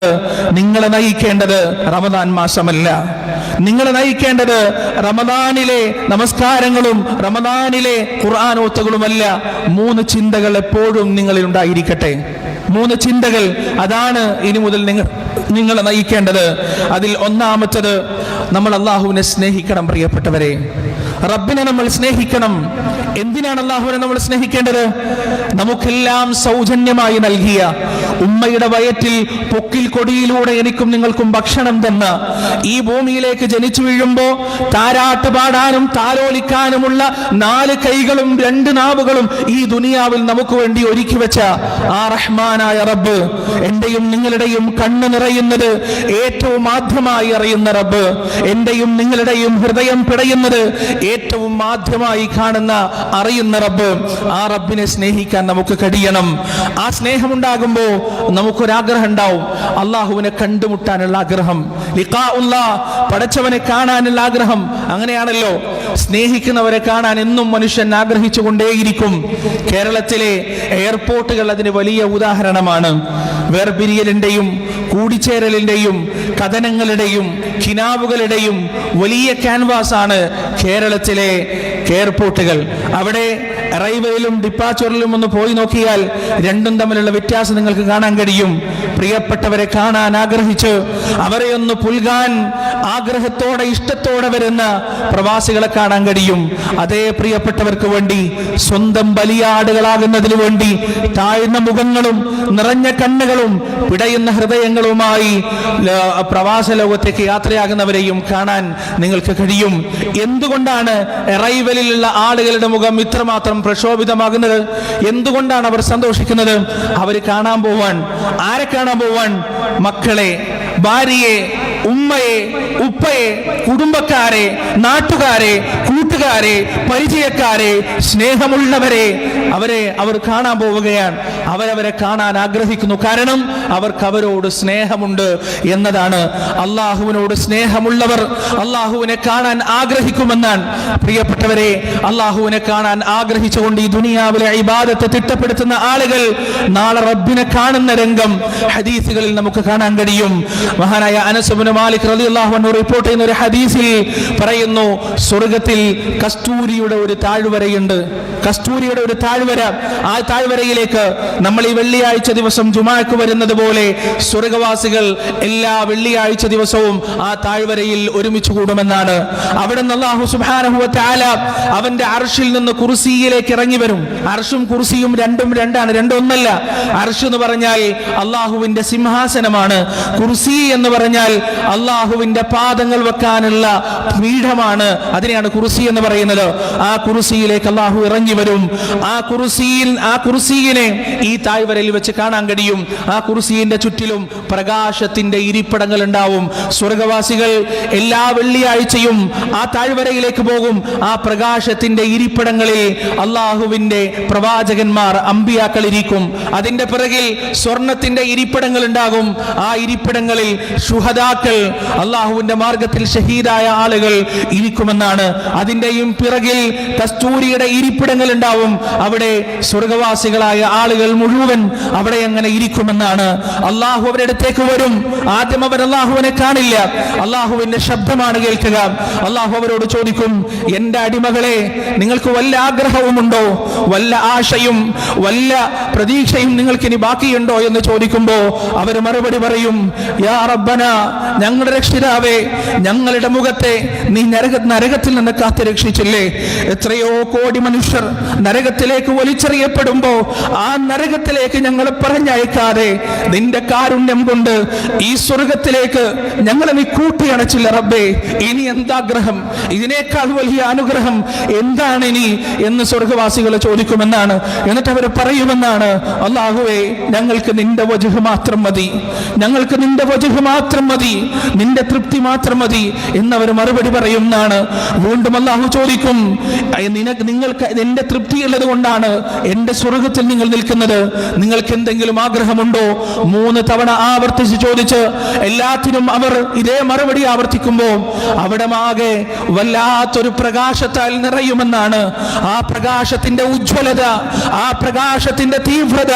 നിങ്ങളെ നയിക്കേണ്ടത് റമദാൻ മാസമല്ല. നിങ്ങളെ നയിക്കേണ്ടത് റമദാനിലെ നമസ്കാരങ്ങളും റമദാനിലെ ഖുർആൻ ഓത്തുകളുമല്ല. 3 ചിന്തകൾ എപ്പോഴും നിങ്ങളിൽ ഉണ്ടായിരിക്കട്ടെ. 3 ചിന്തകൾ, അതാണ് ഇനി മുതൽ നിങ്ങളെ നയിക്കേണ്ടത്. അതിൽ ഒന്നാമത്തത്, നമ്മൾ അള്ളാഹുവിനെ സ്നേഹിക്കണം. പ്രിയപ്പെട്ടവരെ, റബ്ബിനെ നമ്മൾ സ്നേഹിക്കണം. എന്തിനാണ് അള്ളാഹുവിനെ നമ്മൾ സ്നേഹിക്കേണ്ടത്? നമുക്കെല്ലാം സൗജന്യമായി നൽകിയ, ഉമ്മയുടെ വയറ്റിൽ പൊക്കിൽ കൊടിയിലൂടെ എനിക്കും നിങ്ങൾക്കും ഭക്ഷണം തന്ന, ഈ ഭൂമിയിലേക്ക് ജനിച്ചു വീഴുമ്പോ താരാട്ട് പാടാനും താലോലിക്കാനുമുള്ള 4 കൈകളും 2 നാവുകളും ഈ ദുനിയാവിൽ നമുക്ക് വേണ്ടി ഒരുക്കി വെച്ച ആ റഹ്മാനായ റബ്ബ്, എന്റെയും നിങ്ങളുടെയും കണ്ണ് നിറയുന്നത് ഏറ്റവും ആദ്യമായി അറിയുന്ന റബ്ബ്, എന്റെയും നിങ്ങളുടെയും ഹൃദയം പിടയുന്നത് ഏറ്റവും ആദ്യമായി കാണുന്ന അറിയുന്ന റബ്ബ്, ആ റബ്ബിനെ സ്നേഹിക്കാൻ നമുക്ക് കഴിയണം. ആ സ്നേഹമുണ്ടാകുമ്പോ നമുക്കൊരാഗ്രഹം ഉണ്ടാവും, അള്ളാഹുവിനെ കണ്ടുമുട്ടാനുള്ള ആഗ്രഹം, ലിഖാഉല്ലാഹ്, പടച്ചവനെ കാണാനുള്ള ആഗ്രഹം. അങ്ങനെയാണല്ലോ, സ്നേഹിക്കുന്നവരെ കാണാൻ എന്നും മനുഷ്യൻ ആഗ്രഹിച്ചു കൊണ്ടേയിരിക്കും. കേരളത്തിലെ എയർപോർട്ടുകൾ അതിന് വലിയ ഉദാഹരണമാണ്. വേർപിരിയലിന്റെയും കൂടിച്ചേരലിന്റെയും കഥനങ്ങളുടെയും കിനാവുകളുടെയും വലിയ ക്യാൻവാസാണ് കേരളത്തിലെ എയർപോർട്ടുകൾ. അവിടെ അറൈവലിലും ഡിപ്പാച്ചറിലും ഒന്ന് പോയി നോക്കിയാൽ രണ്ടും തമ്മിലുള്ള വ്യത്യാസം നിങ്ങൾക്ക് കാണാൻ കഴിയും. പ്രിയപ്പെട്ടവരെ കാണാൻ ആഗ്രഹിച്ച് അവരെ ഒന്ന് പുൽകാൻ ആഗ്രഹത്തോടെ ഇഷ്ടത്തോടെ വരുന്ന പ്രവാസികളെ കാണാൻ കഴിയും. അതേ പ്രിയപ്പെട്ടവർക്ക് വേണ്ടി സ്വന്തം ബലിയാടുകളാകുന്നതിന് വേണ്ടി താഴ്ന്ന മുഖങ്ങളും നിറഞ്ഞ കണ്ണുകളും പിടയുന്ന ഹൃദയങ്ങളുമായി പ്രവാസ ലോകത്തേക്ക് യാത്രയാകുന്നവരെയും കാണാൻ നിങ്ങൾക്ക് കഴിയും. എന്തുകൊണ്ടാണ് അറൈവലിലുള്ള ആളുകളുടെ മുഖം ഇത്രമാത്രം പ്രക്ഷോഭിതമാകുന്നത്? എന്തുകൊണ്ടാണ് അവർ സന്തോഷിക്കുന്നത്? അവർ കാണാൻ പോവാൻ, ആരെ കാണാൻ പോവാൻ? മക്കളെ, ഭാര്യയെ, ഉമ്മയെ, ഉപ്പയെ, കുടുംബക്കാരെ, നാട്ടുകാരെ, കൂട്ടുകാരെ, പരിചയക്കാരെ, സ്നേഹമുള്ളവരെ, അവർ കാണാൻ പോവുകയാണ്. അവരവരെ കാണാൻ ആഗ്രഹിക്കുന്നു. കാരണം അവർക്ക് അവരോട് സ്നേഹമുണ്ട് എന്നതാണ്. അള്ളാഹുവിനോട് സ്നേഹമുള്ളവർ അള്ളാഹുവിനെ കാണാൻ ആഗ്രഹിക്കുമെന്നാണ്. പ്രിയപ്പെട്ടവരെ, അള്ളാഹുവിനെ കാണാൻ ആഗ്രഹിച്ചുകൊണ്ട് ഈ ദുനിയാവിലെ ഇബാദത്ത് തിട്ടപ്പെടുത്തുന്ന ആളുകൾ നാളെ റബ്ബിനെ കാണുന്ന രംഗം ഹദീസുകളിൽ നമുക്ക് കാണാൻ കഴിയും. മഹാനായ അനസ് ഇബ്നു മാലിക് റളിയല്ലാഹു അൻഹു റിപ്പോർട്ട് ചെയ്യുന്ന ഒരു ഹദീസിൽ പറയുന്നു, സ്വർഗ്ഗത്തിൽ കസ്തൂരിയുടെ ഒരു താഴ്വരയുണ്ട്. കസ്തൂരിയുടെ ഒരു താഴ്വര. ആ താഴ്വരയിലേക്ക് നമ്മൾ ഈ വെള്ളിയാഴ്ച ദിവസം ജുമാക്ക് വരുന്നത് പോലെ സ്വർഗ്ഗവാസികൾ എല്ലാ വെള്ളിയാഴ്ച ദിവസവും ആ താഴ്വരയിൽ ഒരുമിച്ച് കൂടുമെന്നാണ്. അവിടെ നിന്ന് അല്ലാഹു സുബ്ഹാനഹു വ തആല അവന്റെ അർശിൽ നിന്ന് കുർസിയിലേക്ക് ഇറങ്ങി വരും. അർശും കുർസിയും രണ്ടും രണ്ടാണ്, രണ്ടൊന്നല്ല. അർശ് എന്ന് പറഞ്ഞാൽ അള്ളാഹുവിന്റെ സിംഹാസനമാണ്. കുർസി എന്ന് പറഞ്ഞാൽ അള്ളാഹുവിന്റെ പാദങ്ങൾ വെക്കാനുള്ള പീഠമാണ്. അതിനെയാണ് കുർസി എന്ന് പറയുന്നത്. ആ കുർസിയിലേക്ക് അള്ളാഹു ഇറങ്ങി വരും. ആ കുർസിയിനെ ഈ താഴ്വരയിൽ വെച്ച് കാണാൻ കഴിയും. ആ കുർസിയുടെ ചുറ്റിലും പ്രകാശത്തിന്റെ ഇരിപ്പിടങ്ങൾ ഉണ്ടാവും. സ്വർഗവാസികൾ എല്ലാ വെള്ളിയാഴ്ചയും ആ താഴ്വരയിലേക്ക് പോകും. ആ പ്രകാശത്തിന്റെ ഇരിപ്പിടങ്ങളിൽ അള്ളാഹുവിന്റെ പ്രവാചകന്മാർ, അമ്പിയാക്കൾ ഇരിക്കും. അതിന്റെ പിറകിൽ സ്വർണത്തിന്റെ ഇരിപ്പിടങ്ങൾ ഉണ്ടാകും. ആ ഇരിപ്പിടങ്ങളിൽ ശുഹദാക്കൾ, അള്ളാഹുവിന്റെ മാർഗത്തിൽ ഷഹീദായ ആളുകൾ ഇരിക്കുമെന്നാണ്. അതിന്റെയും പിറകിൽ കസ്തൂരിയുടെ ഇരിപ്പിടങ്ങൾ ഉണ്ടാവും. അവിടെ സ്വർഗവാസികളായ ആളുകൾ മുഴുവൻ അവിടെ അങ്ങനെ ഇരിക്കുമെന്നാണ്. അള്ളാഹു അവരുടെ അടുത്തേക്ക് വരും. ആദ്യം അവർ അള്ളാഹുവിനെ കാണില്ല, അള്ളാഹുവിന്റെ ശബ്ദമാണ് കേൾക്കുക. അള്ളാഹു അവരോട് ചോദിക്കും, എന്റെ അടിമകളെ, നിങ്ങൾക്ക് വല്ല ആഗ്രഹവുമുണ്ടോ, വല്ല ആശയും വല്ല പ്രതീക്ഷയും നിങ്ങൾക്ക് ഇനി ബാക്കിയുണ്ടോ എന്ന് ചോദിക്കുമ്പോ അവർ മറുപടി പറയും, യാ റബ്ബന, ഞങ്ങളുടെ രക്ഷിതാവേ, ഞങ്ങളുടെ മുഖത്തെ നീ നരകത്തിൽ നിന്ന് കാത്തു രക്ഷിച്ചില്ലേ? എത്രയോ കോടി മനുഷ്യർ നരകത്തിലേക്ക് വലിച്ചെറിയപ്പെടുമ്പോ ആ നരകത്തിലേക്ക് ഞങ്ങളെ പറഞ്ഞയക്കാതെ നിന്റെ കാരുണ്യം കൊണ്ട് ഈ സ്വർഗത്തിലേക്ക് ഞങ്ങളെ നീ കൂട്ടിയണച്ചില്ല റബ്ബേ. ഇനി എന്താഗ്രഹം? ഇതിനേക്കാൾ വലിയ അനുഗ്രഹം എന്താണ് ഇനി എന്ന് സ്വർഗവാസികൾ ചോദിക്കുമെന്നാണ്. എന്നിട്ട് അവർ പറയുമെന്നാണ്, അല്ലാഹുവേ, ഞങ്ങൾക്ക് നിന്റെ വജ്ഹ് മാത്രം മതി, ഞങ്ങൾക്ക് നിന്റെ വജ്ഹ് മാത്രം മതി. നിന്റെ തൃപ്തി മാത്രം മതി എന്നവർ മറുപടി പറയുന്നതാണ്. വീണ്ടും അല്ലാഹു ചോദിക്കും, നിങ്ങൾക്ക് എന്റെ തൃപ്തി ഉള്ളത് കൊണ്ടാണ് എന്റെ സ്വർഗത്തിൽ നിങ്ങൾ നിൽക്കുന്നത്, നിങ്ങൾക്ക് എന്തെങ്കിലും ആഗ്രഹമുണ്ടോ? 3 തവണ ആവർത്തിച്ച് ചോദിച്ച് എല്ലാത്തിനും അവർ ഇതേ മറുപടി ആവർത്തിക്കുമ്പോൾ അവിടെ ആകെ വല്ലാത്തൊരു പ്രകാശത്താൽ നിറയുമെന്നാണ്. ആ പ്രകാശത്തിന്റെ ഉജ്ജ്വലത, ആ പ്രകാശത്തിന്റെ തീവ്രത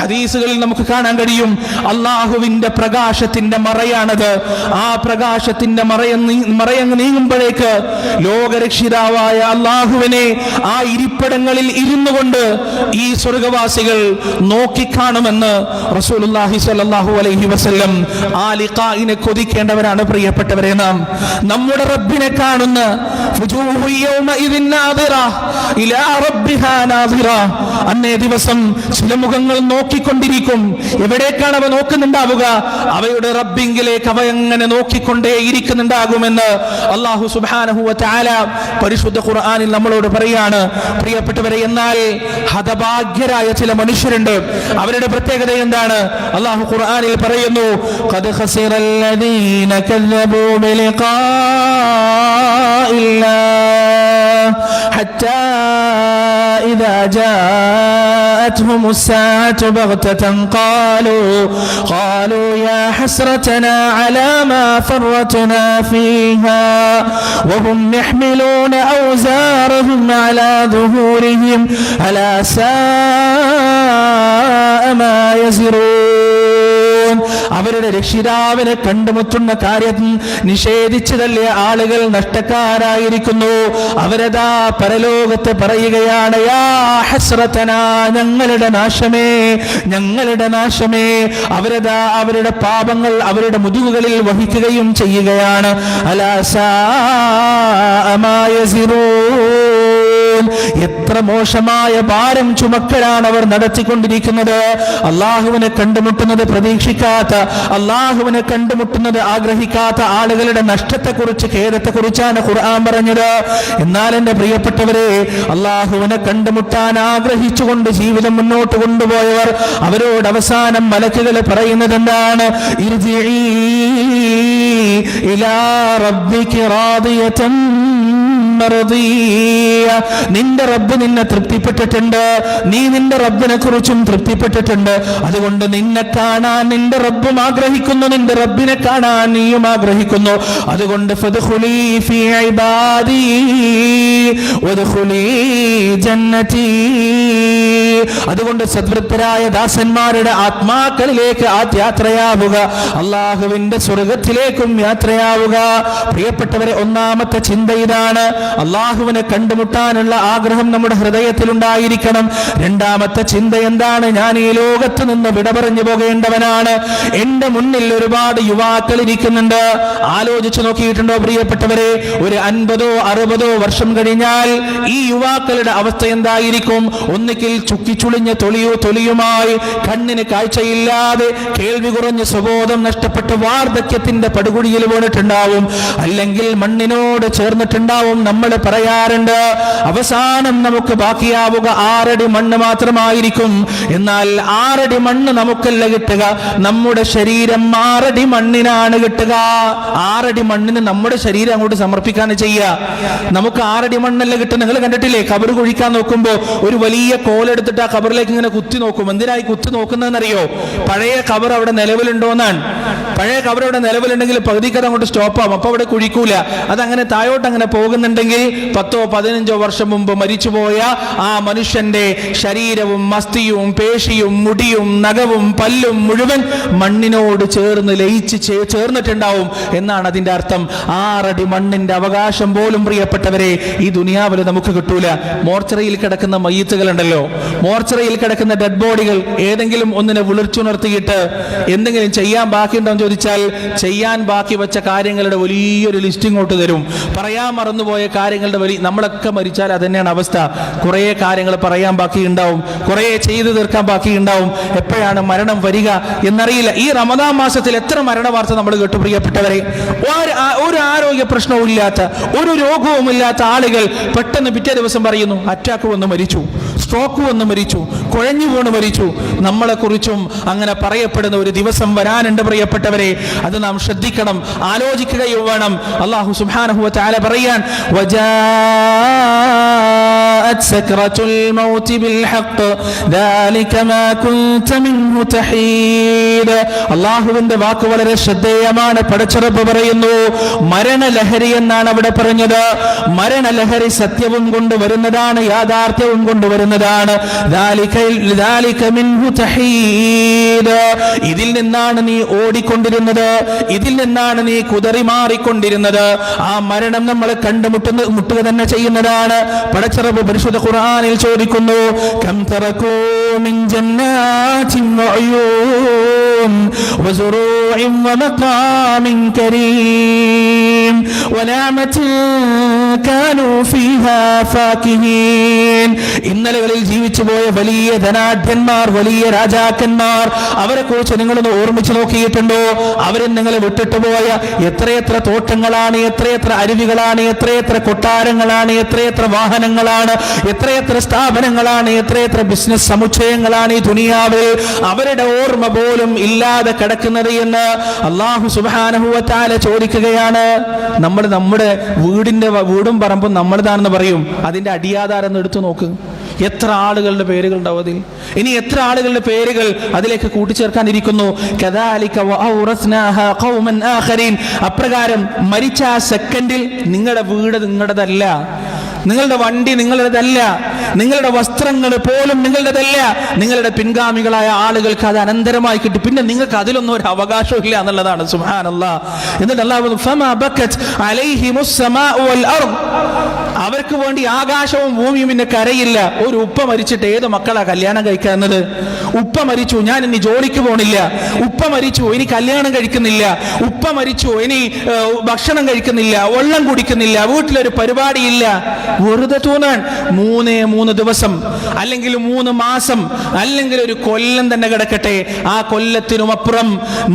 ഹദീസുകളിൽ നമുക്ക് കാണാൻ കഴിയും. അള്ളാഹുവിന്റെ പ്രകാശത്തിന്റെ മറയാണത്. ആ പ്രകാശത്തിന്റെ മറയങ്ങ് നീങ്ങുമ്പോഴേക്ക് ലോകരക്ഷിതാവായ അള്ളാഹുവിനെ ആ ഇരിപ്പിടങ്ങളിൽ ഇരുന്നു കൊണ്ട് ഈ സ്വർഗവാസികൾ നോക്കിക്കാണുമെന്ന് റസൂലുള്ളാഹി സ്വല്ലല്ലാഹു അലൈഹി വസല്ലം. ആ ലിഖാഇനെ കൊതിക്കേണ്ടവരാണ് പ്രിയപ്പെട്ടവരെ. നാം നമ്മുടെ റബ്ബിനെ കാണുന്ന അന്നേ ദിവസം ചില മുഖങ്ങൾ നോക്കിക്കൊണ്ടിരിക്കും. എവിടേക്കാണ് അവ നോക്കുന്നുണ്ടാവുക? അവയുടെ റബ്ബിങ്കിലേക്ക് അവ എങ്ങനെ നോക്കിക്കൊണ്ടേ ഇരിക്കുന്നുണ്ടാകുമെന്ന് അല്ലാഹു സുബ്ഹാനഹു വ തആല പരിശുദ്ധ ഖുർആനിൽ നമ്മളോട് പറയാണ്. പ്രിയപ്പെട്ടവരെ, എന്നാൽ ഹതഭാഗ്യരായ ചില മനുഷ്യരുണ്ട്. അവരുടെ പ്രത്യേകത എന്താണ്? അല്ലാഹു ഖുർആനിൽ പറയുന്നു, ഖദ് ഖസിറല്ലദീന കദ്ദബൂ ബിലിഖാഇല്ലാഹ് ഹത്താ ഇദാ جاءتهم الساعة بغتة قالوا يا حسرتنا على ما فرطنا فيها وهم يحملون أوزارهم على ظهورهم ألا ساء ما يزرون. അവരുടെ രക്ഷിതാവിനെ കണ്ടുമുട്ടുന്ന കാര്യം നിഷേധിച്ചതല്ലേ ആളുകൾ നഷ്ടക്കാരായിരിക്കുന്നു. അവരതാ പരലോകത്ത് പറയുകയാണ്, യാ ഹസ്രതനാ, ഞങ്ങളുടെ നാശമേ, ഞങ്ങളുടെ നാശമേ. അവരതാ അവരുടെ പാപങ്ങൾ അവരുടെ മുതുകുകളിൽ വഹിക്കുകയും ചെയ്യുകയാണ്. അലാ സാഅ മാ യസിറൂൻ. എത്ര മോശമായ ഭാരം ചുമക്കലാണ് അവർ നടത്തിക്കൊണ്ടിരിക്കുന്നത്. അള്ളാഹുവിനെ കണ്ടുമുട്ടുന്നത് പ്രതീക്ഷിക്കാത്ത, അള്ളാഹുവിനെ കണ്ടുമുട്ടുന്നത് ആഗ്രഹിക്കാത്ത ആളുകളുടെ നഷ്ടത്തെക്കുറിച്ച്, ഖേദത്തെക്കുറിച്ചാണ് ഖുർആൻ പറഞ്ഞത്. എന്നാൽ എന്റെ പ്രിയപ്പെട്ടവരെ, അള്ളാഹുവിനെ കണ്ടുമുട്ടാൻ ആഗ്രഹിച്ചുകൊണ്ട് ജീവിതം മുന്നോട്ട് കൊണ്ടുപോയവർ, അവരോട് അവസാനം മലക്കുകൾ പറയുന്നത് എന്താണ്? ഇർജിഇ ഇലാ റബ്ബിക റാദിയതൻ മർദിയ. നിന്റെ റബ്ബ് നിന്നെ തൃപ്തിപ്പെട്ടിട്ടുണ്ട്, നീ നിന്റെ റബ്ബിനെ കുറിച്ചും തൃപ്തിപ്പെട്ടിട്ടുണ്ട്. അതുകൊണ്ട് നിന്നെ കാണാൻ നിന്റെ റബ്ബും ആഗ്രഹിക്കുന്നു, നിന്റെ റബ്ബിനെ കാണാൻ നീയും ആഗ്രഹിക്കുന്നു. അതുകൊണ്ട് ഫദ്ഖുലി ഫീ ഇബാദി വദ്ഖുലി ജന്നതി. അതുകൊണ്ട് സദ്വൃത്തരായ ദാസന്മാരുടെ ആത്മാക്കളിലേക്ക് യാത്രയാവുക, അള്ളാഹുവിന്റെ സ്വർഗത്തിലേക്കും യാത്രയാവുക. പ്രിയപ്പെട്ടവരെ, ഒന്നാമത്തെ ചിന്ത ഇതാണ്. അള്ളാഹുവിനെ കണ്ടുമുട്ടാനുള്ള ആഗ്രഹം നമ്മുടെ ഹൃദയത്തിൽ ഉണ്ടായിരിക്കണം. രണ്ടാമത്തെ ചിന്ത എന്താണ്? ഞാൻ ഈ ലോകത്ത് നിന്ന് വിട പറഞ്ഞു പോകേണ്ടവനാണ്. എന്റെ മുന്നിൽ ഒരുപാട് യുവാക്കൾ ഇരിക്കുന്നുണ്ട്. ആലോചിച്ചു നോക്കിയിട്ടുണ്ടോ പ്രിയപ്പെട്ടവരെ? ഒരു 50-60 വർഷം കഴിഞ്ഞാൽ ഈ യുവാക്കളുടെ അവസ്ഥ എന്തായിരിക്കും? ഒന്നുകിൽ ചുക്കിച്ചുളിഞ്ഞ തൊലിയുമായി, കണ്ണിന് കാഴ്ചയില്ലാതെ, കേൾവി കുറഞ്ഞ സ്വബോധം നഷ്ടപ്പെട്ട് വാർദ്ധക്യത്തിന്റെ പടുകുഴിയിൽ വീണിട്ടുണ്ടാവും, അല്ലെങ്കിൽ മണ്ണിനോട് ചേർന്നിട്ടുണ്ടാവും. നമ്മൾ പറയാറുണ്ട്, അവസാനം നമുക്ക് ബാക്കിയാവുക 6 അടി മണ്ണ് മാത്രമായിരിക്കും. എന്നാൽ 6 അടി മണ്ണ് നമുക്കല്ല കിട്ടുക, നമ്മുടെ ശരീരം 6 അടി മണ്ണിനാണ് കിട്ടുക. 6 അടി മണ്ണിന് നമ്മുടെ ശരീരം അങ്ങോട്ട് സമർപ്പിക്കാണ് ചെയ്യുക. നമുക്ക് 6 അടി മണ്ണല്ല കിട്ടുക. നിങ്ങൾ കണ്ടിട്ടില്ലേ, ഖബർ കുഴിക്കാൻ നോക്കുമ്പോൾ ഒരു വലിയ കോലെടുത്തിട്ട് ആ ഖബറിലേക്ക് ഇങ്ങനെ കുത്തി നോക്കും. എന്തിനായി കുത്തി നോക്കുന്നതെന്നറിയോ? പഴയ ഖബർ അവിടെ നിലവിലുണ്ടോന്നാണ്. പഴയ ഖബർ അവിടെ നിലവിലുണ്ടെങ്കിൽ പകുതിക്കത് അങ്ങോട്ട് സ്റ്റോപ്പാവും, അപ്പൊ അവിടെ കുഴിക്കൂല. അതങ്ങനെ താഴോട്ട് അങ്ങനെ പോകുന്നുണ്ടെങ്കിൽ 10-15 വർഷം മുമ്പ് മരിച്ചുപോയ ആ മനുഷ്യന്റെ ശരീരവും മസ്തിയും പേശിയും മുടിയും നഖവും പല്ലും മുഴുവൻ മണ്ണിനോട് ചേർന്ന് ലയിച്ച് ചേർന്നിട്ടുണ്ടാവും എന്നാണ് അതിന്റെ അർത്ഥം. 6 അടി മണ്ണിന്റെ അവകാശം പോലും പ്രിയപ്പെട്ടവരെ ഈ ദുനിയാവിൽ നമുക്ക് കിട്ടൂല. മോർച്ചറിയിൽ കിടക്കുന്ന മയ്യത്തുകളുണ്ടല്ലോ, മോർച്ചറിയിൽ കിടക്കുന്ന ഡെഡ് ബോഡികൾ ഏതെങ്കിലും ഒന്നിനെ വിളിച്ചുണർത്തിയിട്ട് എന്തെങ്കിലും ചെയ്യാൻ ബാക്കിയുണ്ടോ എന്ന് ചോദിച്ചാൽ, ചെയ്യാൻ ബാക്കി വെച്ച കാര്യങ്ങളുടെ വലിയൊരു ലിസ്റ്റ് ഇങ്ങോട്ട് തരും. പറയാൻ മറന്നുപോയ കാര്യങ്ങളുടെ നമ്മളൊക്കെ മരിച്ചാൽ അതന്നെയാണ് അവസ്ഥ. കുറേ കാര്യങ്ങൾ പറയാൻ ബാക്കിയുണ്ടാവും, കുറേ ചെയ്തു തീർക്കാൻ ബാക്കിയുണ്ടാവും. എപ്പോഴാണ് മരണം വരിക എന്നറിയില്ല. ഈ റമദാൻ മാസത്തിൽ എത്ര മരണ വാർത്ത നമ്മൾ കേട്ടു പ്രിയപ്പെട്ടവരെ. ഒരു ആരോഗ്യ പ്രശ്നവും ഇല്ലാത്ത, ഒരു രോഗവും ഇല്ലാത്ത ആളുകൾ പെട്ടെന്ന് പിറ്റേ ദിവസം പറയുന്നു അറ്റാക്ക് വന്ന് മരിച്ചു, സ്ട്രോക്ക് വന്ന് മരിച്ചു, കുഴഞ്ഞു വീണ് മരിച്ചു. നമ്മളെ കുറിച്ചും അങ്ങനെ പറയപ്പെടുന്ന ഒരു ദിവസം വരാനുണ്ട് പ്രിയപ്പെട്ടവരെ. പ്രിയപ്പെട്ടവരെ, അത് നാം ശ്രദ്ധിക്കണം, ആലോചിക്കുകയും വേണം. അല്ലാഹു സുബ്ഹാനഹു വ തആല പറയാൻ, വജാഅത് സക്റത്തുൽ മൗതി ബിൽ ഹഖ് ദാലിക മാ കുൻത മിൻഹു തഹീദ്. അല്ലാഹുവിന്റെ വാക്ക് വളരെ ശ്രദ്ധേയമാണ്. പടച്ചറബ് പറയുന്നു, മരണലഹരി എന്നാണ് അവിടെ പറഞ്ഞത്. മരണലഹരി സത്യവും കൊണ്ടുവരുന്നതാണ്, യാഥാർത്ഥ്യവും കൊണ്ടുവരുന്നതാണ്. ദാലിക മിൻഹു തഹീദ്. ഇതിൽ നിന്നാണ് നീ ഓടിക്കൊണ്ടിരുന്നത്, ഇതിൽ നിന്നാണ് നീ കുതറി മാറിക്കൊണ്ടിരുന്നത്. ആ മരണം നമ്മളെ മുട്ടുക തന്നെ ചെയ്യുന്നതാണ്. പടച്ചറബ് പരിശുദ്ധ ഖുർആനിൽ ചോദിക്കുന്നു, കം തറകൂ മിൻ ജന്നാതിൻ വഅയൂൻ വസുറൂഇൻ വമഖാമിൻ കരീം വനഅമത്തിൻ കാനൂ ഫീഹാ ഫാകിഹീൻ. ഇന്നലകളിൽ ജീവിച്ചു പോയ വലിയ ധനാഢ്യന്മാർ, വലിയ രാജാക്കന്മാർ, അവരെ കുറിച്ച് നിങ്ങളൊന്ന് ഓർമ്മിച്ചു നോക്കിയിട്ടുണ്ടോ? അവരിൽ നിങ്ങളെ വിട്ടിട്ട് പോയ എത്രയെത്ര തോട്ടങ്ങളാണ്, എത്രയെത്ര അരുവികളാണ്, എത്രയെത്ര കൊട്ടാരങ്ങളാണ്, എത്രയെത്ര വാഹനങ്ങളാണ്, എത്രയെത്ര സ്ഥാപനങ്ങളാണ്, എത്രയെത്ര ബിസിനസ് സമുച്ചയങ്ങളാണ് ഈ ദുനിയാവിൽ. അവരുടെ ഓർമ്മ പോലും ഇല്ലാതെ കിടക്കുന്നത് എന്ന് അല്ലാഹു സുബ്ഹാനഹു വ തആല ചോദിക്കുകയാണ്. നമ്മുടെ വീടും പറമ്പും നമ്മുടേതാണെന്ന് പറയും. അതിന്റെ അടിയാധാരം എടുത്തു നോക്ക്. എത്ര ആളുകളുടെ പേരുകൾ ഉണ്ടാവും അതിൽ. ഇനി എത്ര ആളുകളുടെ പേരുകൾ അതിലേക്ക് കൂട്ടിച്ചേർക്കാനിരിക്കുന്നു. കദാലിക വഔറസ്നാഹാ ഖൗമൻ ആഖരീൻ. അപ്രകാരം മരിച്ച ആ സെക്കൻഡിൽ നിങ്ങളുടെ വീട് നിങ്ങളുടേതല്ല, നിങ്ങളുടെ വണ്ടി നിങ്ങളുടേതല്ല, നിങ്ങളുടെ വസ്ത്രങ്ങൾ പോലും നിങ്ങളുടേതല്ല. നിങ്ങളുടെ പിൻഗാമികളായ ആളുകൾക്ക് അത് അനന്തരമായി കിട്ടി. പിന്നെ നിങ്ങൾക്ക് അതിലൊന്നും ഒരു അവകാശവും ഇല്ല എന്നുള്ളതാണ്. സുബ്ഹാനല്ലാഹ്. എന്നിട്ട് അല്ലാഹു ഫമാ ബക്കത് അലൈഹിമുസ് സമാഉ വൽ അർദ്. അവർക്ക് വേണ്ടി ആകാശവും ഭൂമിയും പിന്നെ കരയില്ല. ഒരു ഉപ്പ മരിച്ചിട്ട് ഏത് മക്കളാ കല്യാണം കഴിക്കുന്നത്? ഉപ്പ മരിച്ചു, ഞാൻ ഇനി ജോലിക്ക് പോണില്ല. ഉപ്പ മരിച്ചു, ഇനി കല്യാണം കഴിക്കുന്നില്ല. ഉപ്പ മരിച്ചു, ഇനി ഭക്ഷണം കഴിക്കുന്നില്ല, വെള്ളം കുടിക്കുന്നില്ല, വീട്ടിലൊരു പരിപാടിയില്ല. വെറുതെ തോന്നാൻ 3 ദിവസം അല്ലെങ്കിൽ 3 മാസം അല്ലെങ്കിൽ ഒരു കൊല്ലം തന്നെ കിടക്കട്ടെ, ആ കൊല്ലത്തിനുമപ്പുറം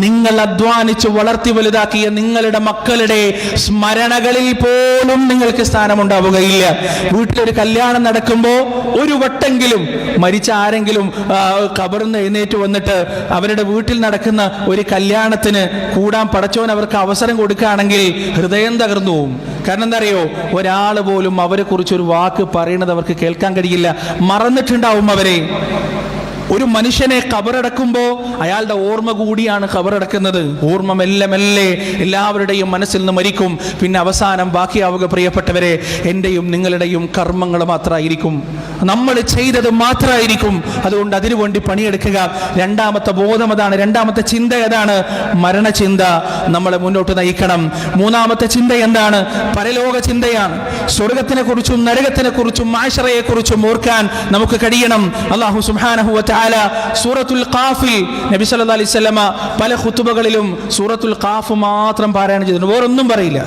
നിങ്ങൾ അധ്വാനിച്ച് വളർത്തി വലുതാക്കിയ നിങ്ങളുടെ മക്കളുടെ സ്മരണകളിൽ പോലും നിങ്ങൾക്ക് സ്ഥാനമുണ്ടാവുകയില്ല. വീട്ടിലൊരു കല്യാണം നടക്കുമ്പോ ഒരു വട്ടെങ്കിലും മരിച്ച ആരെങ്കിലും ഖബറിന്ന് എഴുന്നേറ്റ് വന്നിട്ട് അവരുടെ വീട്ടിൽ നടക്കുന്ന ഒരു കല്യാണത്തിന് കൂടാൻ പടച്ചോൻ അവർക്ക് അവസരം കൊടുക്കുകയാണെങ്കിൽ ഹൃദയം തകർന്നു പോവും. കാരണം എന്താ അറിയോ, ഒരാൾ പോലും അവരെ കുറിച്ചൊരു വാക്ക് പറയുന്നത് അവർക്ക് കേൾക്കാൻ കഴിയില്ല. മറന്നിട്ടുണ്ടാവും അവരെ. ഒരു മനുഷ്യനെ ഖബറടക്കുമ്പോ അയാളുടെ ഓർമ്മ കൂടിയാണ് ഖബറടക്കുന്നത്. ഓർമ്മ മെല്ലെ മെല്ലെ എല്ലാവരുടെയും മനസ്സിൽ നിന്ന് മരിക്കും. പിന്നെ അവസാനം ബാക്കിയാവുക പ്രിയപ്പെട്ടവരെ എന്റെയും നിങ്ങളുടെയും കർമ്മങ്ങൾ മാത്രമായിരിക്കും, നമ്മൾ ചെയ്തത് മാത്രമായിരിക്കും. അതുകൊണ്ട് അതിനുവേണ്ടി പണിയെടുക്കുക. രണ്ടാമത്തെ ബോധം അതാണ്, രണ്ടാമത്തെ ചിന്ത ഏതാണ്? മരണചിന്ത നമ്മളെ മുന്നോട്ട് നയിക്കണം. മൂന്നാമത്തെ ചിന്ത എന്താണ്? പരലോക ചിന്തയാണ്. സ്വർഗത്തിനെ കുറിച്ചും നരകത്തിനെ കുറിച്ചും മാശറയെ കുറിച്ചും ഓർക്കാൻ നമുക്ക് കഴിയണം. അല്ലാഹു സുബ്ഹാനഹു വ തആല സൂറത്തുൽ ഖാഫിൽ നബി സല്ലല്ലാഹു അലൈഹി വസല്ലമ പല ഖുതുബകളിലും സൂറത്തുൽ ഖാഫ് മാത്രം പാരായണം ചെയ്തിട്ടുണ്ട്. വേറൊന്നും പറയില്ല.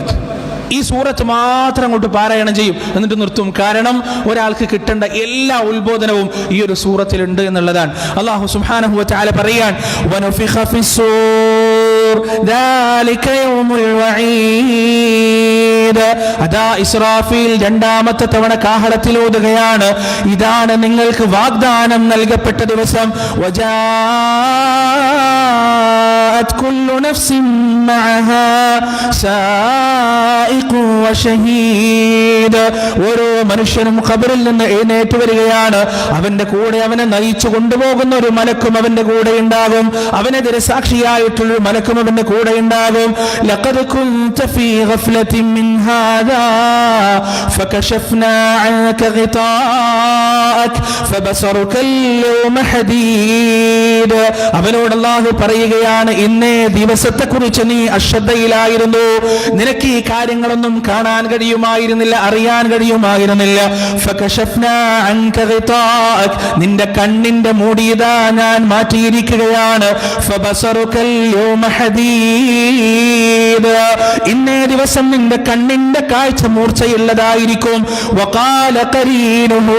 ഈ സൂറത്ത് മാത്രം അങ്ങോട്ട് പാരായണം ചെയ്യും, എന്നിട്ട് നിർത്തും. കാരണം ഒരാൾക്ക് കിട്ടേണ്ട എല്ലാ ഉത്ബോധനവും ഈ ഒരു സൂറത്തിലുണ്ട് എന്നുള്ളതാണ്. അല്ലാഹു സുബ്ഹാനഹു വ തആല പറയാൻ, വനുഫിഖ ഫിസ്സൂർ ദാലിക യൗമുൽ വഈദ്. അതാ ഇസ്രാഫീൽ രണ്ടാമത്തെ തവണ കാഹളത്തിലൂതുകയാണ്. ഇതാണ് നിങ്ങൾക്ക് വാഗ്ദാനം നൽകപ്പെട്ട ദിവസം. വജാഅത് കുല്ലു നഫ്സിൻ മഅഹാ സായിഖു വശഹീദ്. ഓരോ മനുഷ്യനും ഖബറിൽ നിന്ന് എഴുന്നേറ്റ് വരികയാണ്. അവന്റെ കൂടെ അവനെ നയിച്ചു കൊണ്ടുപോകുന്ന ഒരു മലക്കും അവന്റെ കൂടെ ഉണ്ടാകും. അവനെതിരെ സാക്ഷിയായിട്ടുള്ള ഒരു മലക്കും അവന്റെ കൂടെ ഉണ്ടാകും. ലഖദ് കുൻത ഫീ ഗഫ്ലത്തിൻ മിൻ ഹാദാ ഫകശഫ്നാ അൻക ഗിതാഅക ഫബസറുക അൽയൗമ ഹദീദ്. അവനോട് അല്ലാഹു പറയുകയാണ്, ഇന്നേ ദിവസത്തെ കുറിച്ച് നീ അശ്രദ്ധയിലായിരുന്നു. നിനക്ക് ഈ കാര്യങ്ങളൊന്നും കാണാൻ കഴിയുമായിരുന്നില്ല, അറിയാൻ കഴിയുമായിരുന്നില്ല. ഫകശഫ്നാ അൻക ഗിതാഅക. നിന്റെ കണ്ണിന്റെ മൂടിയതാ ഞാൻ മാറ്റിയിരിക്കുകയാണ്. ഫബസറുക അൽയൗമ ഹദീദ്. ഇന്നേ ദിവസം നിന്റെ കണ്ണിന്റെ കാഴ്ച മൂർച്ചയുള്ളതായിരിക്കും. വഖാല ഖരീനുഹു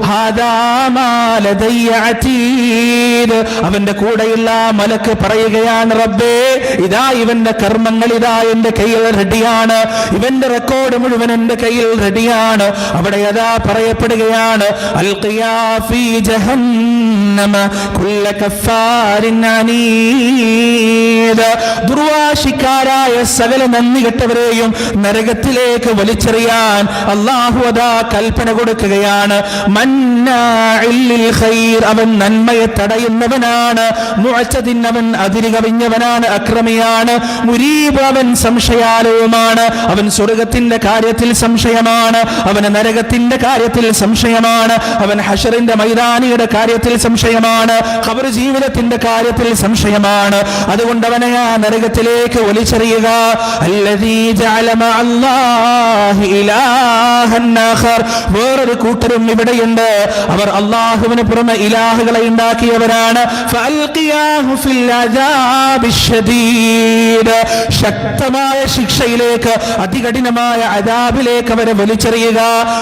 ഹാദാ മാ ലദയ്യ അതീദ്. അവന്റെ കൂടെയുള്ള മലക്ക് പറയുകയാണ്, റബ്ബേ, ഇതാ ഇവന്റെ കർമ്മങ്ങൾ ഇതാ എന്റെ കയ്യിൽ റെഡിയാണ്, ഇവന്റെ റെക്കോർഡ് മുഴുവൻ എന്റെ കയ്യിൽ റെഡിയാണ്. അവിടെ അതാ പറയപ്പെടുകയാണ്, അൽഖിയാ ഫീ ജഹന്നമ കുല്ല കഫാരിൻ അനീദ്. ദുർവാശിക്കാരായ സകല നന്ദി കെട്ടവരെയും നരകത്തിലേക്ക് വലിച്ചെറിയാൻ അല്ലാഹു അതാ കൽപ്പന കൊടുക്കുകയാണ്. മന്നാഇൽ ലിൽ ഖൈർ, അവൻ നന്മയെ തടയുന്നവനാണ്. മുഅ്തദിൻ, അവൻ അതിര് കവിഞ്ഞവനാണ്, അക്രമിയാണ്. മുരീബ്, അവൻ സംശയാലുവുമാണ്. അവൻ സ്വർഗത്തിന്റെ കാര്യത്തിൽ സംശയമാണ്, അവന് നരകത്തിന്റെ കാര്യത്തിൽ സംശയമാണ്, അവൻ ഹശറിന്റെ മൈതാനിയുടെ കാര്യത്തിൽ സംശയമാണ്, ഖബർ ജീവിതത്തിന്റെ കാര്യത്തിൽ സംശയമാണ്. അതുകൊണ്ട് അവനെ ആ നരകത്തിലേക്ക് വലിച്ചെറിയുക. അല്ലദീ ജഅല മഅല്ലാഹി ഇലാഹൻ ആഖർ, വേറൊരു കൂട്ടരും ഇവിടെയുണ്ട്, അവർ അല്ലാഹുവിന് പുറമെ ഇലാഹുകളെ ഉണ്ടാക്കിയവരാണ്. ഫഅൽഖിയാഹു ഫിൽ അദാബിശ് ശദീദ്, ശക്തമായ ശിക്ഷയിലേക്ക്, അതികഠിനമായ അദാബിലേക്ക് അവരെ വലിച്ചെറിയുക.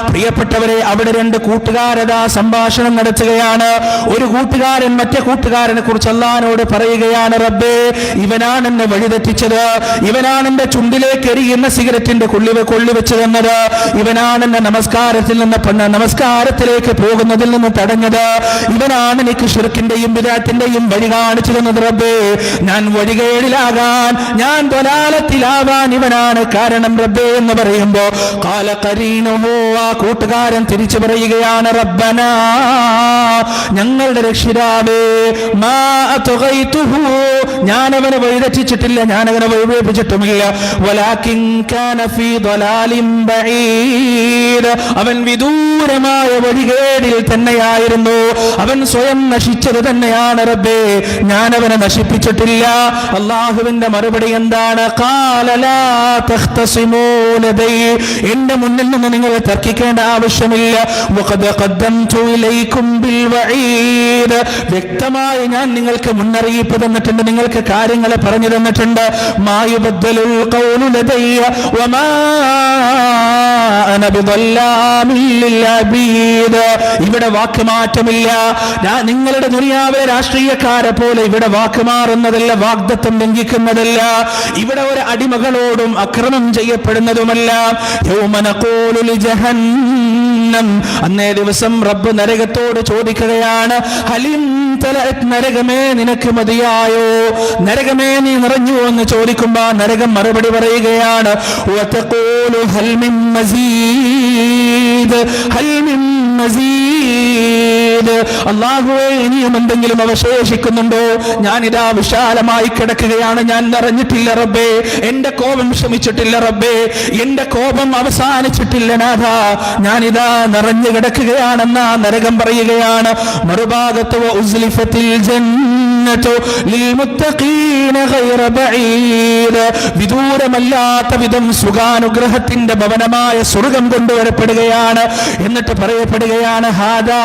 പ്രിയപ്പെട്ടവരെ, അവിടെ രണ്ട് കൂട്ടുകാരതാ സംഭാഷണം നടത്തുകയാണ്. ഒരു കൂട്ടുകാരൻ മറ്റേ കൂട്ടുകാരനെ കുറിച്ച് അല്ലാഹുവോട് പറയുകയാണ്, റബ്ബേ, ഇവനാണ് എന്നെ വഴിതെറ്റിച്ചത്, ഇവനാണ് എന്റെ ചുണ്ടിലേക്ക് എരിയുന്ന സിഗരറ്റിന്റെ കൊള്ളിവെച്ച് തന്നത്, ഇവനാണ് എന്നെ നമസ്കാരത്തിലേക്ക് പോകുന്നതിൽ നിന്ന് തടഞ്ഞത്, ഇവനാണ് എനിക്ക് ശിർക്കിന്റെയും ബിദ്അത്തിന്റെയും വഴി കാണിച്ചു തന്നത്. റബ്ബേ, ഞാൻ വഴികേടിലാകാൻ, ഞാൻ ദലാലത്തിലാവാൻ ഇവനാണ് കാരണം റബ്ബേ എന്ന് പറയുമ്പോ ഖാല ഖരീനുഹു, ആ കൂട്ടുകാരൻ തിരിച്ചു പറയുകയാണ്, റബ്ബനാ, ഞങ്ങളുടെ രക്ഷിതാവേ, മാ അത്ഗൈതുഹു, ഞാൻ അവനെ വഴിതെറ്റിച്ചിട്ടില്ല, ഞാൻ അവനെ വഴിവേപ്പിച്ചിട്ടുമില്ല, വലാകിൻ കാന ഫീ ദലാലിൻ ബഈദ്, അവൻ വിദൂരമായ വഴികേടിൽ തന്നെയായിരുന്നു, അവൻ സ്വയം നശിച്ചത് തന്നെയാണ് റബ്ബേ, ഞാൻ അവനെ നശിപ്പിച്ചിട്ടില്ല. അല്ലാഹുവിന്റെ മറുപടി എന്താണ്? ഖാല ലാ തഖ്തസിമൂ ലദൈ, എന്റെ മുന്നിൽ നിന്ന് നിങ്ങൾ തർക്കിക്കേണ്ട ആവശ്യമില്ല. വഖദ് ഖദ്ദംതു ഇലൈക്കും ബിൽ വഈദ്, വ്യക്തമായി ഞാൻ നിങ്ങൾക്ക് മുന്നറിയിപ്പ് തന്നിട്ടുണ്ട്, നിങ്ങൾക്ക് കാര്യങ്ങൾ പറഞ്ഞു തന്നിട്ടുണ്ട്. മാ യുബദ്ദലുൽ ഖൗലു ലദയ്യ വമാ അന ബിദല്ലാമിൽ ലിൽ അബീദ്, ഇവിടെ വാക്കുമാറ്റമില്ല. നിങ്ങളുടെ ദുനിയാവിലെ രാഷ്ട്രീയക്കാരെ പോലെ ഇവിടെ വാക്കുമാറുന്നതല്ല, വാഗ്ദത്തം ലംഘിക്കുന്നതല്ല, ഇവിടെ ഒരു അടിമകളോടും അക്രമം ചെയ്യപ്പെടുന്നതുമല്ല. യൗമ നഖൂലു ലി ജഹന്നം, അന്നേ ദിവസം റബ്ബ് നരകത്തോട് ചോദിക്കുകയാണ്, ഹലിം തലഅത്, നരകമേ നിനക്ക് മതിയായോ, നരകമേ നീ നിറഞ്ഞു എന്ന് ചോദിക്കുമ്പോൾ നരകം മറുപടി പറയുകയാണ്, വതഖൂലു ഹൽ മിൻ മസീദ്, ഹൽ മിൻ മസീദ്, അല്ലാഹുവേ ഇനിയും എന്തെങ്കിലും അവശേഷിക്കുന്നുണ്ടോ? ഞാനിതാ വിശാലമായി കിടക്കുകയാണ്, ഞാൻ നിറഞ്ഞിട്ടില്ല റബ്ബേ, എന്റെ കോപം ശമിച്ചിട്ടില്ല റബ്ബേ, എന്റെ കോപം അവസാനിച്ചിട്ടില്ല നാഥ, ഞാനിതാ നിറഞ്ഞു കിടക്കുകയാണെന്ന നരകം പറയുകയാണ്. മറുഭാഗത്ത് ഉസ്ലിഫത്തിൽ ജന്നതു ലിൽമുത്തഖീന ഗൈറ ബഈദ്, വിദൂരമല്ലാത്ത വിധം സുഖാനുഗ്രഹത്തിന്റെ ഭവനമായ സ്വർഗ്ഗം കൊണ്ടുവരപ്പെടുകയാണ്. എന്നിട്ട് പറയപ്പെടുകയാണ്, ഹാദാ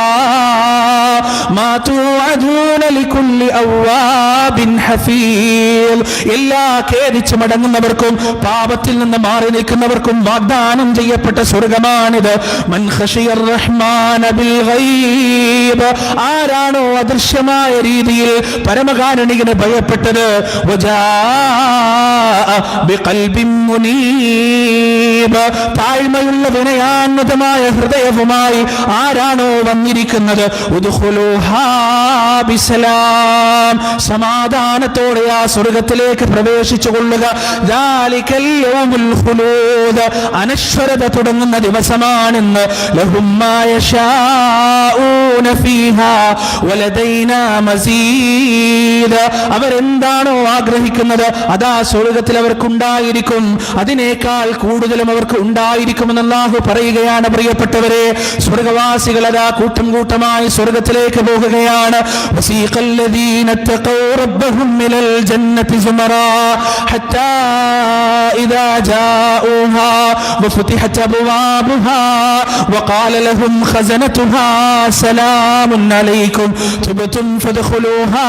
മാ തുഅദൂന ലികുല്ലി അവ്വാബിൻ ഹഫീൽ, എല്ലാ ഖേദിച്ചു മടങ്ങുന്നവർക്കും പാപത്തിൽ നിന്ന് മാറി നിൽക്കുന്നവർക്കും വാഗ്ദാനം ചെയ്യപ്പെട്ട സ്വർഗ്ഗമാണിത്. മൻ ഖശിയർ റഹ്മാന ബിൽ ഗൈബ്, ആരാണോ അദൃശ്യമായ രീതിയിൽ പരമകാരുണികനെ ഭയപ്പെട്ടത്, വജാഅ ബിഖൽബിൻ മുനീബ്, താഴ്മയുള്ള വിനയാന്വിതമായ ഹൃദയവുമായി ആരാണോ വന്നിരിക്കുന്നത്, ഉദ്ഖുലൂഹാ ബിസലാം, സമാധാനത്തോടെ ആ സ്വർഗ്ഗത്തിലേക്ക് പ്രവേശിച്ചു കൊള്ളുക. ദാലികൽ യൗമുൽ ഖുലൂദ്, അനശ്വരത തുടങ്ങുന്ന ദിവസമാണെന്ന്. ലഹും മാ യശാഊന ഫീഹാ വലദൈനാ മസീദ്, അവരെന്താണോ ആഗ്രഹിക്കുന്നത് അതാ സ്വർഗ്ഗത്തിൽ അവർക്കുണ്ടായിരിക്കും, അതിനേക്കാൾ കൂടുതലും അവർക്ക് ഉണ്ടായിരിക്കുമെന്ന് അല്ലാഹു പറയുകയാണ്. പ്രിയപ്പെട്ടവരെ, സ്വർഗ്ഗവാസികൾ അതാ കൂട്ടം കൂട്ടമായി സ്വർഗ്ഗത്തിലേക്ക് പോകുകയാണ്. വസീഖല്ലദീന തഖൗ റബ്ബഹും മിനൽ ജന്നതി സുമറാ ഹത്താ ഇദാ ജാഊഹാ വഫുതിഹത് അബ്വാബുഹാ വഖാല ലഹും ഖസനതുഹാ സലാമുൻ അലൈക്കും തുബ്തും ഫദ്ഖുലൂഹാ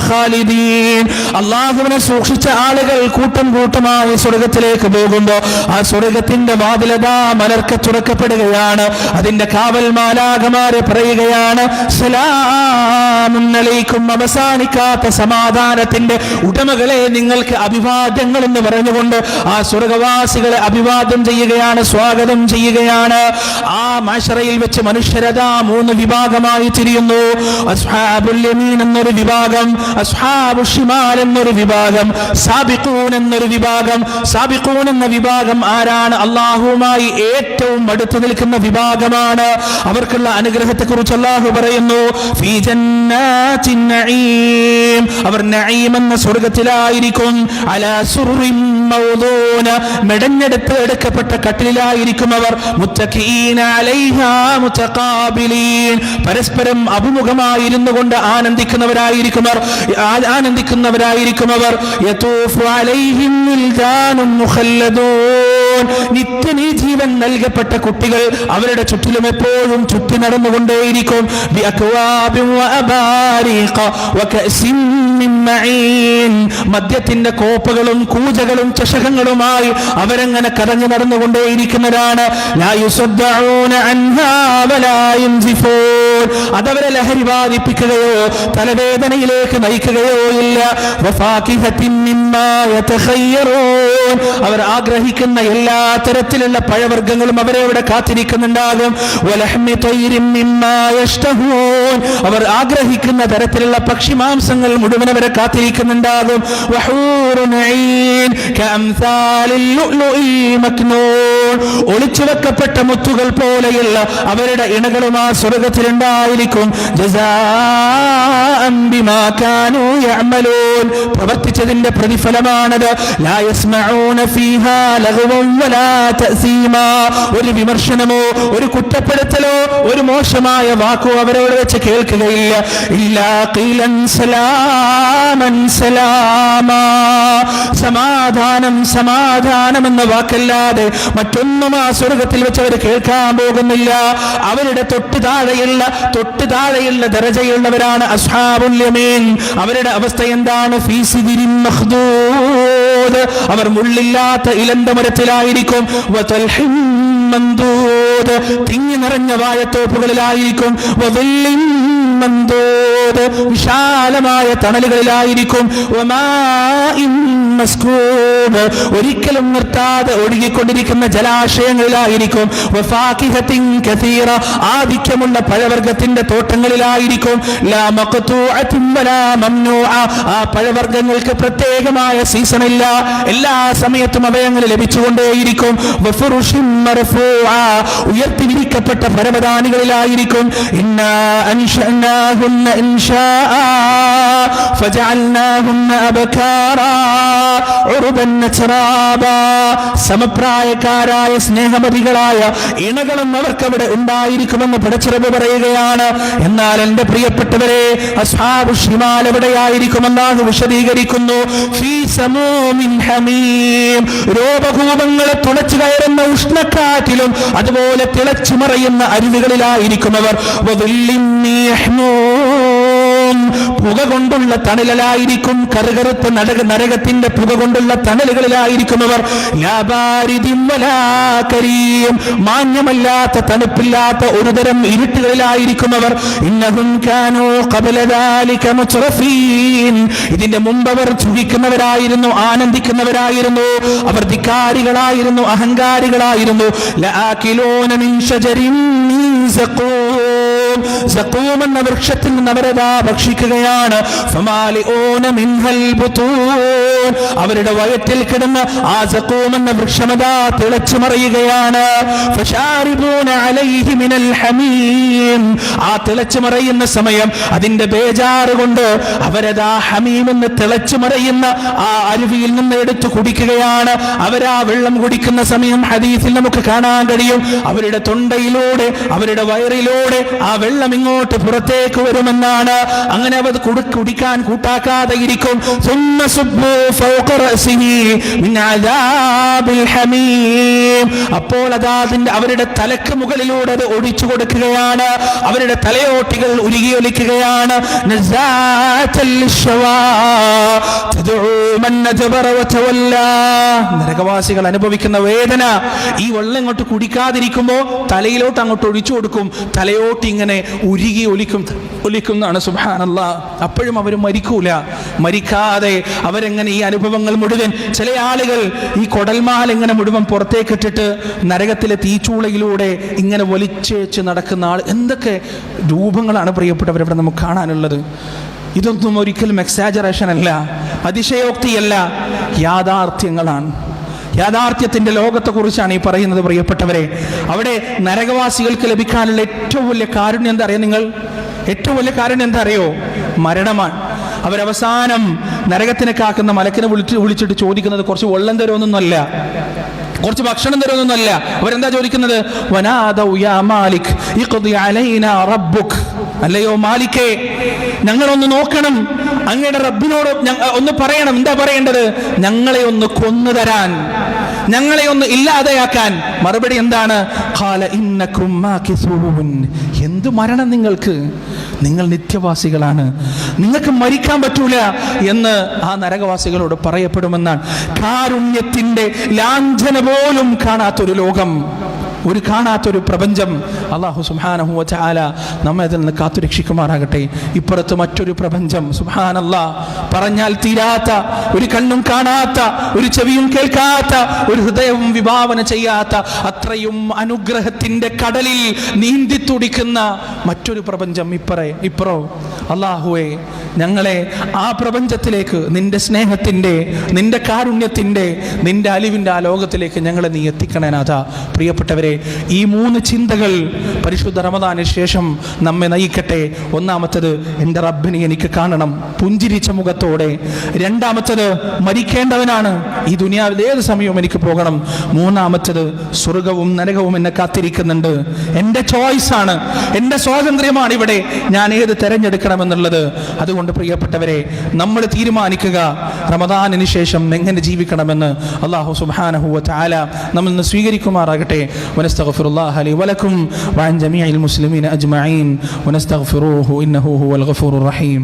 ഖാലിദീൻ. അല്ലാഹുവിനെ സൂക്ഷിച്ച ആളുകൾ കൂട്ടം കൂട്ടമായി സ്വർഗത്തിലേക്ക് പോകുമ്പോ ആ സ്വർഗത്തിന്റെ വാതിലതാ മലർക്കെ തുറക്കപ്പെടുകയാണ്. അതിന്റെ കാവൽ മാലാഖമാരെ പറയുകയാണ്, സലാമുൻ അലൈക്കും, അവസാനിക്കാത്ത സമാധാനത്തിന്റെ ഉടമകളെ നിങ്ങൾക്ക് അഭിവാദ്യങ്ങൾ എന്ന് പറഞ്ഞുകൊണ്ട് ആ സ്വർഗവാസികളെ അഭിവാദ്യം ചെയ്യുകയാണ്, സ്വാഗതം ചെയ്യുകയാണ്. ആ മഹ്ശറയിൽ വെച്ച് മനുഷ്യരതാ 3 വിഭാഗമായി തിരിയുന്നു. അസ്ഹാബുൽ യമീൻ എന്നൊരു വിഭാഗം, അസ്ഹാബുൽ ശിമാൽ എന്നൊരു വിഭാഗം, സാബിഖൂൻ എന്നൊരു വിഭാഗം. സാബിഖൂൻ എന്ന വിഭാഗം ആരാണ്? അല്ലാഹുവുമായി ഏറ്റവും അടുത്ത് നിൽക്കുന്ന വിഭാഗമാണ്. അവർക്കുള്ള അനുഗ്രഹത്തെ കുറിച്ച് അല്ലാഹു പറയുന്നു, ഫീ ജന്നാത്തിൻ നഈം, അവർ നഈം എന്ന സ്വർഗ്ഗത്തിലായിരിക്കും. അലാ സുറുറിൻ മൗദൂന, മെടഞ്ഞെടുത്ത് എടുക്കപ്പെട്ട കട്ടിലായിരിക്കും അവർ. മുത്തഖീന അലൈഹാ മുതഖാബിലീൻ, പരസ്പരം അഭിമുഖമായിരുന്നു കൊണ്ട് ആനന്ദിക്കുന്നവരായിരിക്കും അവർ. യതൂഫു അലൈഹിം വിൽദാനുൻ മുഖല്ലദൂൻ, നിത്യനീ ജീവൻ നൽകപ്പെട്ട കുട്ടികൾ അവരുടെ ചുറ്റിലും എപ്പോഴും ചുറ്റി നടന്നുകൊണ്ടേയിരിക്കും. ബിഅക്വാബിൻ വഅബാരിഖ വകഅസിൻ മിൻ മഈൻ, മദ്യത്തിന്റെ കോപ്പകളും കൂജകളും ചഷകങ്ങളുമായി അവരങ്ങനെ കറങ്ങി നടന്നുകൊണ്ടേയിരിക്കുന്നതാണ്. ലാ യുസദ്ദഊന അൻഹാ വലാ യുൻസിഫൂൻ, അതവരെ ലഹരി ബാധിപ്പിക്കുകയോ തലവേദനയിലേക്ക് നയിക്കുകയോ ഇല്ല. വഫാകിഹത്തിൻ മിമ്മാ യതഖയ്യറൂൻ, അവർ ആഗ്രഹിക്കുന്ന എല്ലാ തരത്തിലുള്ള പഴവർഗ്ഗങ്ങളും അവരെ അവിടെ കാത്തിരിക്കുന്നുണ്ടാകും. വലഹ്മി തയ്രിൻ മിമ്മാ യഷ്തഹൂൻ, അവർ ആഗ്രഹിക്കുന്ന തരത്തിലുള്ള പക്ഷിമാംസങ്ങൾ മുഴുവൻ അവരെ കാത്തിരിക്കുന്നുണ്ടാകും. വഹൂറുൻ ഐൻ കഅംസാലിൽ ലുഅ്ലുഇൽ മക്നൂൻ, ഒളിച്ചുവെക്കപ്പെട്ട മുത്തുകൾ പോലെയുള്ള അവരുടെ ഇണകളും ആ സ്വർഗ്ഗത്തിലുണ്ടായിരിക്കും. ജസാഅൻ ബിമാ കാനൂ യഅമലൂൻ, പ്രവർത്തിച്ചതിന്റെ പ്രതിഫലമാണത്. ലാ യസ്മഊന ഫീഹാ ലഗ്വൻ വലാ തഅസീമാ, ഒരു വിമർശനമോ ഒരു കുറ്റപ്പെടുത്തലോ ഒരു മോശമായ വാക്കോ അവരോട് വെച്ച് കേൾക്കുകയില്ല. ഇല്ലാ ഖീലൻ സലാമൻ സലാമാ, സമാധാനം സമാധാനം എന്ന വാക്കല്ലാതെ മറ്റൊന്നും ആ സ്വർഗ്ഗത്തിൽ വെച്ച് അവർ കേൾക്കാൻ പോകുന്നില്ല. അവരുടെ തൊട്ട് താഴെയുള്ള ദറജയുള്ളവരാണ് അസ്ഹാബുൽ യമീൻ. അവരുടെ അവസ്ഥ എന്താണ്? ഫീ സിദ്രിൻ മഖ്ദൂദ്, അവർ മുള്ളില്ലാത്ത ഇലന്ത മരത്തിലായിരിക്കും. വതൽഹിൻ മൻദൂദ്, തിങ്ങി നിറഞ്ഞ വാഴത്തോപ്പുകളിലായിരിക്കും. വദല്ലിൻ മൻദൂദ്, വിശാലമായ തണലുകളിലായിരിക്കും. വമാഇൻ മസ്കൂബ്, ഒരിക്കലും നിർത്താതെ ഒഴുകിക്കൊണ്ടിരിക്കുന്ന ജലാശയങ്ങളിലായിരിക്കും. വഫാകിഹത്തിൻ കസീറ, ആധിക്യമുള്ള പഴവർഗ്ഗത്തിന്റെ തോട്ടങ്ങളിലായിരിക്കും. ലാ മഖ്തൂഅത്തിൻ വലാ മംനൂഅ, ആ പഴവർഗ്ഗങ്ങൾക്ക് പ്രത്യേകമായ സീസണില്ല, എല്ലാ സമയത്തും അവയങ്ങൾ ലഭിച്ചുകൊണ്ടേയിരിക്കും. വഫുറുഷിൻ മർഫൂഅ, ഉയർത്തി വിരിക്കപ്പെട്ട പരവതാനികളിലായിരിക്കും. ഇന്നാ അൻശഅനാഹുന്ന ഇൻശാഅ ഫജഅൽനാഹുന്ന അബ്കാറാ ഉർബൻ അത്റാബാ, സമപ്രായക്കാരായ സ്നേഹമതികളായ ഇണകളും അവർക്കവിടെ ഉണ്ടായിരിക്കുമെന്ന് പടച്ചിറപ്പ് പറയുകയാണ്. എന്നാൽ എന്റെ പ്രിയപ്പെട്ടവരെ, അസ്ഹാബുൽ ശിമാൽ എവിടെയായിരിക്കുമെന്നാണ് വിശദീകരിക്കുന്നു. ഫീ സമൂമിൻ ഹമീം, രോമകൂപങ്ങളെ തുളച്ചു കയറുന്ന ഉഷ്ണക്കാറ്റിലും അതുപോലെ തിളച്ചു മറയുന്ന അരുവികളിലായിരിക്കും അവർ. വദില്ലിൻ യഹ്മൂൻ, പുക കൊണ്ടുള്ള തണലിലായിരിക്കും. കറുകറുത്ത നരകത്തിന്റെ പുക കൊണ്ടുള്ള തണലുകളിലായിരിക്കും അവർ. ലാ ബാരിദിൻ വലാ കരീം, മാന്യമല്ലാത്ത തണുപ്പില്ലാത്ത ഒരുതരം ഇരുട്ടുകളിലായിരിക്കും അവർ. ഇന്നഹും കാനൂ ഖബല ദാലിക മുത്റഫീൻ, ഇതിന്റെ മുമ്പ് അവർ സുഖിക്കുന്നവരായിരുന്നു, ആനന്ദിക്കുന്നവരായിരുന്നു. അവർ ധിക്കാരികളായിരുന്നു, അഹങ്കാരികളായിരുന്നു. ലആകിലൂന മിൻ ശജരിൻ മിൻ സഖൂം, സഖൂം എന്ന വൃക്ഷത്തിൽ നിന്ന് അവരതാ ഭക്ഷിക്കുകയാണ്. ഫമാലിഊന മിൻഹൽ ബുതൂൻ, അവരുടെ വയറ്റിൽ കിടന്ന് ആ സഖൂം എന്ന വൃക്ഷമതാ തിളച്ചു മറിയുകയാണ്. ഫശാരിബൂന അലൈഹി മിനൽ ഹമീം, ആ തിളച്ചു മറിയുന്ന സമയം അതിന്റെ ബേജാറ് കൊണ്ട് അവരതാ ഹമീം എന്ന് തിളച്ചു മറിയുന്ന ആ അരുവിയിൽ നിന്ന് എടുത്തു കുടിക്കുകയാണ്. അവരാ വെള്ളം കുടിക്കുന്ന സമയം ഹദീസിൽ നമുക്ക് കാണാൻ കഴിയും. അവരുടെ തൊണ്ടയിലൂടെ അവരുടെ വയറിലൂടെ ആ വെള്ളം ഇങ്ങോട്ട് പുറത്തേക്ക് വരുമെന്നാണ്. അങ്ങനെ അത് കുടിക്കാൻ കൂട്ടാക്കാതെ ഇരിക്കും. അപ്പോൾ അവരുടെ തലക്ക് മുകളിലൂടെ അത് ഒഴിച്ചു കൊടുക്കുകയാണ്. അവരുടെ തലയോട്ടികൾ ഉരുകിയൊലിക്കുകയാണ്. നരകവാസികൾ അനുഭവിക്കുന്ന വേദന, ഈ വെള്ളം ഇങ്ങോട്ട് കുടിക്കാതിരിക്കുമ്പോ തലയിലോട്ട് അങ്ങോട്ട് ഒഴിച്ചു കൊടുക്കും. തലയോട്ട് ഇങ്ങനെ ഉരുകി ഒലിക്കുന്നതാണ്. സുബ്ഹാനല്ലാഹ്. അപ്പോഴും അവർ മരിക്കൂല. മരിക്കാതെ അവരെങ്ങനെ ഈ അനുഭവങ്ങൾ മുഴുവൻ, ചില ആളുകൾ ഈ കൊടൽമാല ഇങ്ങനെ മുഴുവൻ പുറത്തേക്കിട്ടിട്ട് നരകത്തിലെ തീച്ചൂളയിലൂടെ ഇങ്ങനെ വലിച്ചേച്ച് നടക്കുന്ന ആൾ. എന്തൊക്കെ രൂപങ്ങളാണ് പ്രിയപ്പെട്ടവരവിടെ നമുക്ക് കാണാനുള്ളത്. ഇതൊന്നും ഒരിക്കലും എക്സാജറേഷൻ അല്ല, അതിശയോക്തിയല്ല, യാഥാർത്ഥ്യങ്ങളാണ്. യാഥാർത്ഥ്യത്തിന്റെ ലോകത്തെക്കുറിച്ചാണ് ഈ പറയുന്നത് പ്രിയപ്പെട്ടവരെ. അവിടെ നരകവാസികൾക്ക് ലഭിക്കാനുള്ള ഏറ്റവും വലിയ കാരുണ്യം എന്താ അറിയോ നിങ്ങൾ? ഏറ്റവും വലിയ കാരുണ്യം എന്താ അറിയോ? മരണമാണ്. അവരവസാനം നരകത്തിനെ കാക്കുന്ന മലക്കിനെ വിളിച്ചിട്ട് ചോദിക്കുന്നത് കുറച്ച് വെള്ളം തരുമെന്നൊന്നുമല്ല, കുറച്ച് ഭക്ഷണം തരുമെന്നൊന്നുമല്ല. അവരെന്താ ചോദിക്കുന്നത്? വനാദൗ യാ മാലിക് ഇഖ്ദി അലൈനാ റബ്ബുക്. അല്ലയോ മാലിക്കേ, ഞങ്ങളൊന്ന് നോക്കണം, അങ്ങയുടെ റബ്ബിനോട് ഒന്ന് പറയണം. എന്താ പറയേണ്ടത്? ഞങ്ങളെ ഒന്ന് കൊന്നുതരാൻ, ഞങ്ങളെ ഒന്ന് ഇല്ലാതെയാക്കാൻ. മറുപടി എന്താണ്? ഖാല ഇന്നകും മാകിസൂൻ. എന്ത് മരണം നിങ്ങൾക്ക്? നിങ്ങൾ നിത്യവാസികളാണ്, നിങ്ങൾക്ക് മരിക്കാൻ പറ്റൂല എന്ന് ആ നരകവാസികളോട് പറയപ്പെടുമെന്നാണ്. കാരുണ്യത്തിന്റെ ലാഞ്ചന പോലും കാണാത്തൊരു ലോകം, ഒരു കാണാത്തൊരു പ്രപഞ്ചം. അല്ലാഹു സുബ്ഹാനഹു വ തആല നമ്മെ അതിൽ നിന്ന് കാത്തുരക്ഷിക്കുമാറാകട്ടെ. ഇപ്പുറത്ത് മറ്റൊരു പ്രപഞ്ചം, സുബ്ഹാനല്ലാഹ്, പറഞ്ഞാൽ തീരാത്ത, ഒരു കണ്ണും കാണാത്ത, ഒരു ചെവിയും കേൾക്കാത്ത, ഒരു ഹൃദയവും വിഭാവന ചെയ്യാത്ത അത്രയും അനുഗ്രഹത്തിന്റെ കടലിൽ നീന്തി തുടിക്കുന്ന മറ്റൊരു പ്രപഞ്ചം ഇപ്പുറോ. അല്ലാഹുവേ, ഞങ്ങളെ ആ പ്രപഞ്ചത്തിലേക്ക്, നിന്റെ സ്നേഹത്തിന്റെ, നിന്റെ കാരുണ്യത്തിന്റെ, നിന്റെ അലിവിന്റെ ആ ലോകത്തിലേക്ക് ഞങ്ങളെ നീ എത്തിക്കണേ നാഥ. പ്രിയപ്പെട്ടവരെ, ഈ 3 ചിന്തകൾ പരിശുദ്ധ റമദാനിന് ശേഷം നമ്മെ നയിക്കട്ടെ. ഒന്നാമത്തത്, എൻ്റെ റബ്ബിനെ എനിക്ക് കാണണം പുഞ്ചിരിച്ച മുഖത്തോടെ. രണ്ടാമത്തത്, മരിക്കേണ്ടവനാണ്, ഈ ദുനിയാവിൽ ഏത് സമയവും എനിക്ക് പോകണം. മൂന്നാമത്തത്, സ്വർഗവും നരകവും എന്നെ കാത്തിരിക്കുന്നുണ്ട്. എൻ്റെ ചോയ്സാണ്, എൻ്റെ സ്വാതന്ത്ര്യമാണ് ഇവിടെ, ഞാൻ ഏത് തെരഞ്ഞെടുക്കണമെന്നുള്ളത്. അതുകൊണ്ട് പ്രിയപ്പെട്ടവരെ, നമ്മൾ തീരുമാനിക്കുക റമദാനിന് ശേഷം എങ്ങനെ ജീവിക്കണമെന്ന്. അല്ലാഹു സുബ്ഹാനഹു വ തആല നമ്മിൽ നിന്ന് സ്വീകരിക്കുമാറാകട്ടെ. ونستغفرullah لي ولكم وعن جميع المسلمين أجمعين ونستغفروه إنه هو الغفور الرحيم.